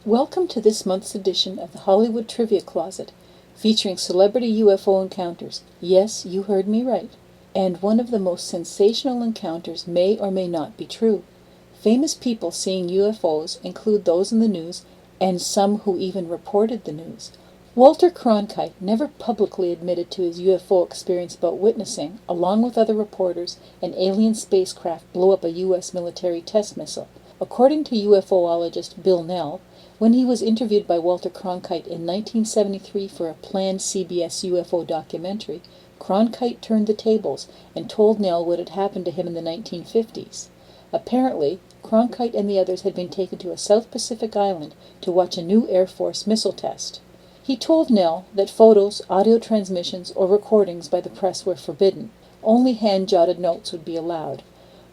Welcome to this month's edition of the Hollywood Trivia Closet, featuring celebrity UFO encounters. Yes, you heard me right. And one of the most sensational encounters may or may not be true. Famous people seeing UFOs include those in the news and some who even reported the news. Walter Cronkite never publicly admitted to his UFO experience about witnessing, along with other reporters, an alien spacecraft blow up a U.S. military test missile. According to UFOologist Bill Nell, when he was interviewed by Walter Cronkite in 1973 for a planned CBS UFO documentary, Cronkite turned the tables and told Nell what had happened to him in the 1950s. Apparently, Cronkite and the others had been taken to a South Pacific island to watch a new Air Force missile test. He told Nell that photos, audio transmissions, or recordings by the press were forbidden. Only hand-jotted notes would be allowed.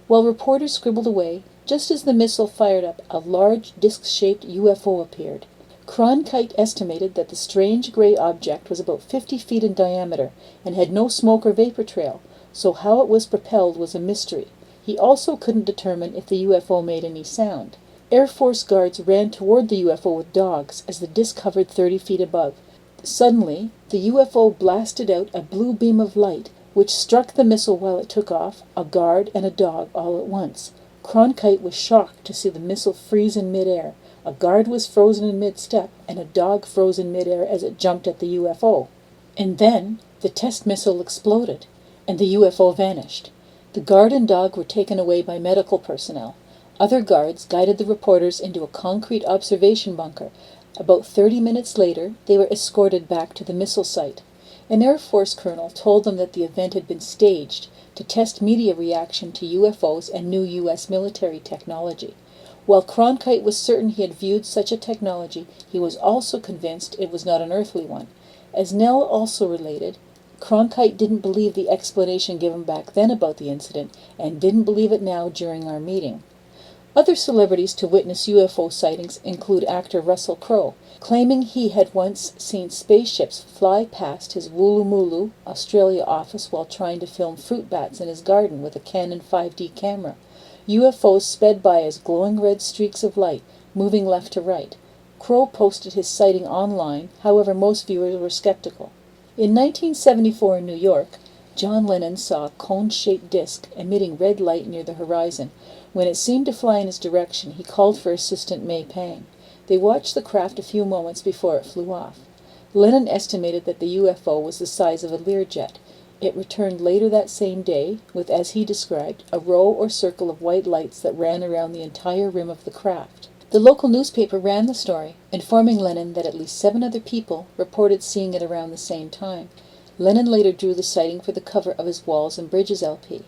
While reporters scribbled away, just as the missile fired up, a large disc-shaped UFO appeared. Cronkite estimated that the strange gray object was about 50 feet in diameter and had no smoke or vapor trail, so how it was propelled was a mystery. He also couldn't determine if the UFO made any sound. Air Force guards ran toward the UFO with dogs as the disc hovered 30 feet above. Suddenly, the UFO blasted out a blue beam of light, which struck the missile while it took off, a guard and a dog all at once. Cronkite was shocked to see the missile freeze in midair. A guard was frozen in mid-step, and a dog froze in midair as it jumped at the UFO. And then, the test missile exploded, and the UFO vanished. The guard and dog were taken away by medical personnel. Other guards guided the reporters into a concrete observation bunker. About 30 minutes later, they were escorted back to the missile site. An Air Force colonel told them that the event had been staged to test media reaction to UFOs and new U.S. military technology. While Cronkite was certain he had viewed such a technology, he was also convinced it was not an earthly one. As Nell also related, Cronkite didn't believe the explanation given back then about the incident, and didn't believe it now during our meeting. Other celebrities to witness UFO sightings include actor Russell Crowe, claiming he had once seen spaceships fly past his Woolloomooloo, Australia office while trying to film fruit bats in his garden with a Canon 5D camera. UFOs sped by as glowing red streaks of light, moving left to right. Crowe posted his sighting online, however most viewers were skeptical. In 1974 in New York, John Lennon saw a cone-shaped disc emitting red light near the horizon. When it seemed to fly in his direction, he called for assistant May Pang. They watched the craft a few moments before it flew off. Lennon estimated that the UFO was the size of a Learjet. It returned later that same day with, as he described, a row or circle of white lights that ran around the entire rim of the craft. The local newspaper ran the story, informing Lennon that at least 7 other people reported seeing it around the same time. Lennon later drew the sighting for the cover of his Walls and Bridges LP.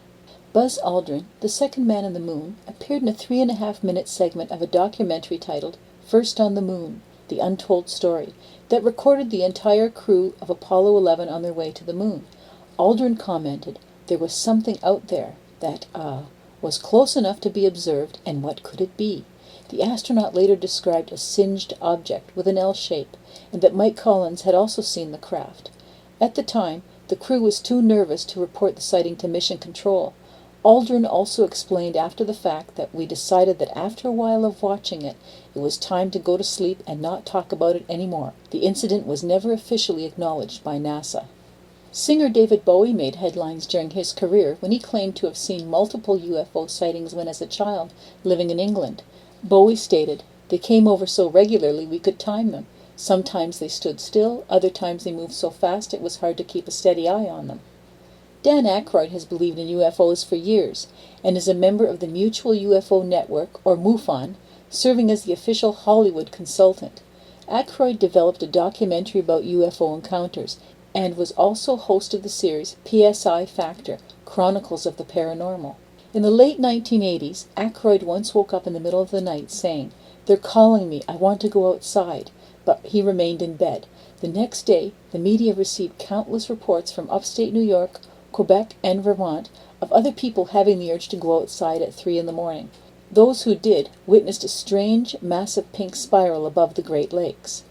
Buzz Aldrin, the second man on the moon, appeared in a 3.5-minute segment of a documentary titled First on the Moon, The Untold Story, that recorded the entire crew of Apollo 11 on their way to the moon. Aldrin commented, "There was something out there that, was close enough to be observed, and what could it be?" The astronaut later described a singed object with an L shape, and that Mike Collins had also seen the craft. At the time, the crew was too nervous to report the sighting to Mission Control. Aldrin also explained after the fact that we decided that after a while of watching it, it was time to go to sleep and not talk about it anymore. The incident was never officially acknowledged by NASA. Singer David Bowie made headlines during his career when he claimed to have seen multiple UFO sightings when as a child, living in England. Bowie stated, "They came over so regularly we could time them. Sometimes they stood still, other times they moved so fast it was hard to keep a steady eye on them." Dan Aykroyd has believed in UFOs for years, and is a member of the Mutual UFO Network, or MUFON, serving as the official Hollywood consultant. Aykroyd developed a documentary about UFO encounters, and was also host of the series PSI Factor, Chronicles of the Paranormal. In the late 1980s, Aykroyd once woke up in the middle of the night saying, "They're calling me, I want to go outside," but he remained in bed. The next day, the media received countless reports from upstate New York, Quebec, and Vermont of other people having the urge to go outside at 3 in the morning. Those who did witnessed a strange, massive pink spiral above the Great Lakes.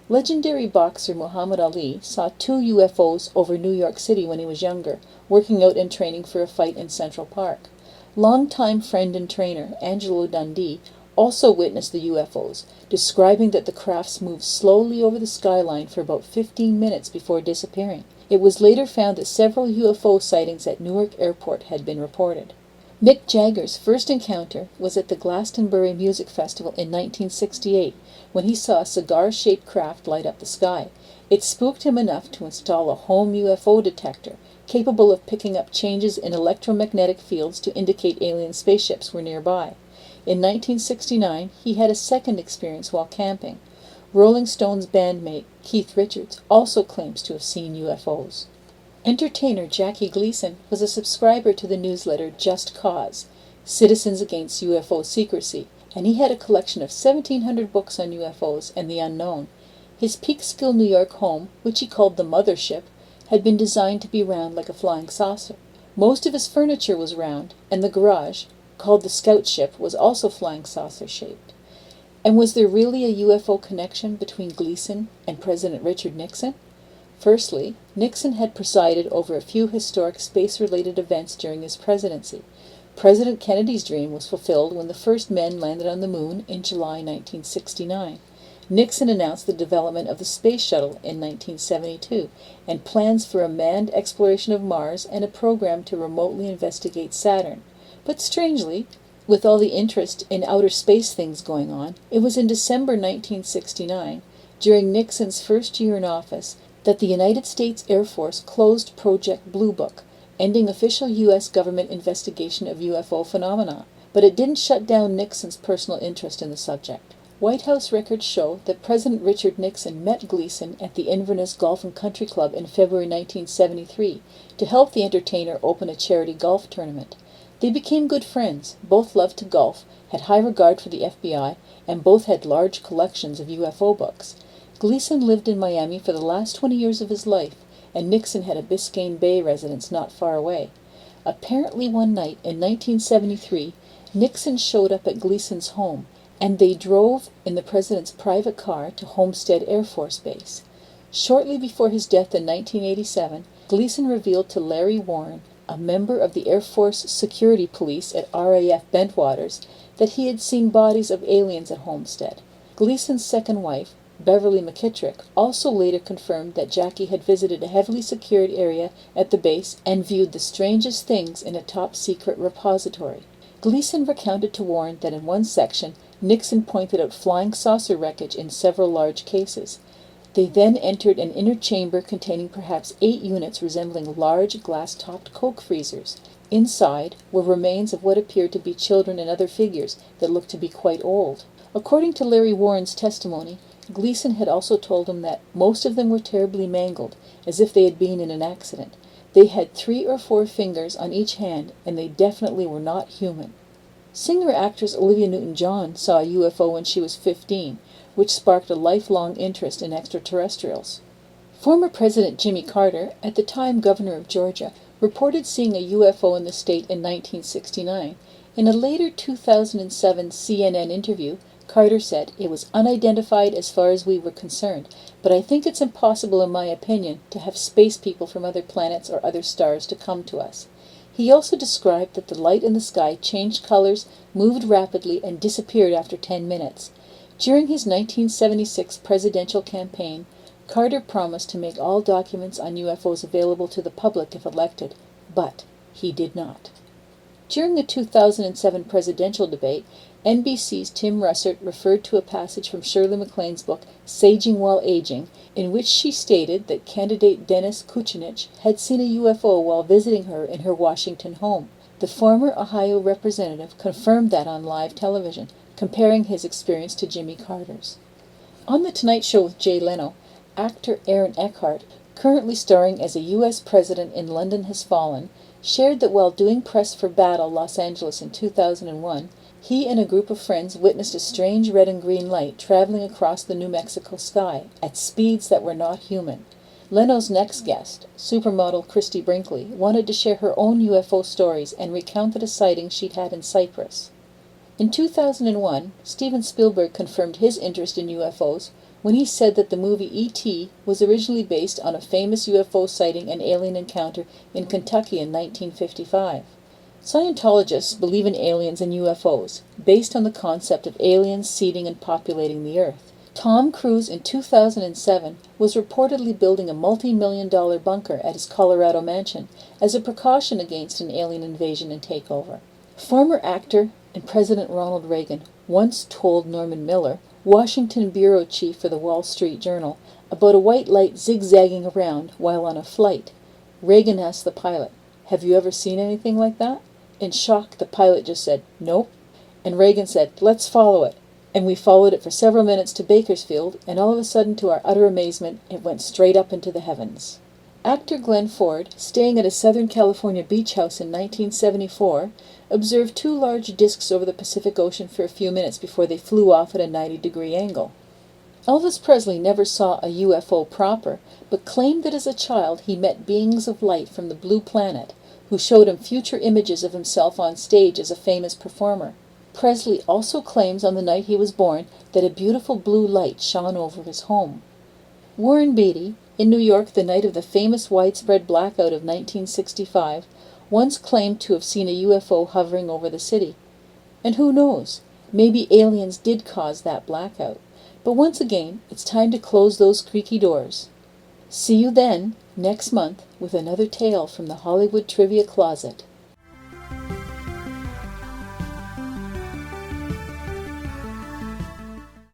Legendary boxer Muhammad Ali saw 2 UFOs over New York City when he was younger, working out and training for a fight in Central Park. Longtime friend and trainer Angelo Dundee also witnessed the UFOs, describing that the crafts moved slowly over the skyline for about 15 minutes before disappearing. It was later found that several UFO sightings at Newark Airport had been reported. Mick Jagger's first encounter was at the Glastonbury Music Festival in 1968, when he saw a cigar-shaped craft light up the sky. It spooked him enough to install a home UFO detector, capable of picking up changes in electromagnetic fields to indicate alien spaceships were nearby. In 1969, he had a second experience while camping. Rolling Stones bandmate Keith Richards also claims to have seen UFOs. Entertainer Jackie Gleason was a subscriber to the newsletter Just Cause, Citizens Against UFO Secrecy, and he had a collection of 1,700 books on UFOs and the unknown. His Peekskill, New York home, which he called the Mothership, had been designed to be round like a flying saucer. Most of his furniture was round, and the garage, called the Scout Ship, was also flying saucer-shaped. And was there really a UFO connection between Gleason and President Richard Nixon? Firstly, Nixon had presided over a few historic space-related events during his presidency. President Kennedy's dream was fulfilled when the first men landed on the moon in July 1969. Nixon announced the development of the space shuttle in 1972, and plans for a manned exploration of Mars and a program to remotely investigate Saturn. But strangely, with all the interest in outer space things going on, it was in December 1969, during Nixon's first year in office, that the United States Air Force closed Project Blue Book, ending official U.S. government investigation of UFO phenomena. But it didn't shut down Nixon's personal interest in the subject. White House records show that President Richard Nixon met Gleason at the Inverness Golf and Country Club in February 1973 to help the entertainer open a charity golf tournament. They became good friends, both loved to golf, had high regard for the FBI, and both had large collections of UFO books. Gleason lived in Miami for the last 20 years of his life, and Nixon had a Biscayne Bay residence not far away. Apparently one night in 1973, Nixon showed up at Gleason's home, and they drove in the president's private car to Homestead Air Force Base. Shortly before his death in 1987, Gleason revealed to Larry Warren, a member of the Air Force Security Police at RAF Bentwaters, that he had seen bodies of aliens at Homestead. Gleason's second wife, Beverly McKittrick, also later confirmed that Jackie had visited a heavily secured area at the base and viewed the strangest things in a top-secret repository. Gleason recounted to Warren that in one section, Nixon pointed out flying saucer wreckage in several large cases. They then entered an inner chamber containing perhaps 8 units resembling large glass-topped Coke freezers. Inside were remains of what appeared to be children and other figures that looked to be quite old. According to Larry Warren's testimony, Gleason had also told him that most of them were terribly mangled, as if they had been in an accident. They had 3 or 4 fingers on each hand, and they definitely were not human. Singer-actress Olivia Newton-John saw a UFO when she was 15, which sparked a lifelong interest in extraterrestrials. Former President Jimmy Carter, at the time governor of Georgia, reported seeing a UFO in the state in 1969. In a later 2007 CNN interview, Carter said, "It was unidentified as far as we were concerned, but I think it's impossible, in my opinion, to have space people from other planets or other stars to come to us." He also described that the light in the sky changed colors, moved rapidly, and disappeared after 10 minutes. During his 1976 presidential campaign, Carter promised to make all documents on UFOs available to the public if elected, but he did not. During the 2007 presidential debate, NBC's Tim Russert referred to a passage from Shirley MacLaine's book, Saging While Aging, in which she stated that candidate Dennis Kucinich had seen a UFO while visiting her in her Washington home. The former Ohio representative confirmed that on live television, comparing his experience to Jimmy Carter's. On The Tonight Show with Jay Leno, actor Aaron Eckhart, currently starring as a U.S. president in London Has Fallen, shared that while doing press for Battle Los Angeles in 2001, he and a group of friends witnessed a strange red and green light traveling across the New Mexico sky at speeds that were not human. Leno's next guest, supermodel Christy Brinkley, wanted to share her own UFO stories and recounted a sighting she'd had in Cyprus. In 2001, Steven Spielberg confirmed his interest in UFOs when he said that the movie E.T. was originally based on a famous UFO sighting and alien encounter in Kentucky in 1955. Scientologists believe in aliens and UFOs, based on the concept of aliens seeding and populating the Earth. Tom Cruise in 2007 was reportedly building a multi-million-dollar bunker at his Colorado mansion as a precaution against an alien invasion and takeover. Former actor and President Ronald Reagan once told Norman Miller, Washington bureau chief for the Wall Street Journal, about a white light zigzagging around while on a flight. Reagan asked the pilot, "Have you ever seen anything like that?" In shock, the pilot just said, "Nope." And Reagan said, "Let's follow it." And we followed it for several minutes to Bakersfield, and all of a sudden, to our utter amazement, it went straight up into the heavens. Actor Glenn Ford, staying at a Southern California beach house in 1974, observed two large discs over the Pacific Ocean for a few minutes before they flew off at a 90-degree angle. Elvis Presley never saw a UFO proper, but claimed that as a child he met beings of light from the Blue Planet, who showed him future images of himself on stage as a famous performer. Presley also claims on the night he was born that a beautiful blue light shone over his home. Warren Beatty, in New York the night of the famous widespread blackout of 1965, once claimed to have seen a UFO hovering over the city. And who knows, maybe aliens did cause that blackout. But once again, it's time to close those creaky doors. See you then, next month, with another tale from the Hollywood Trivia Closet.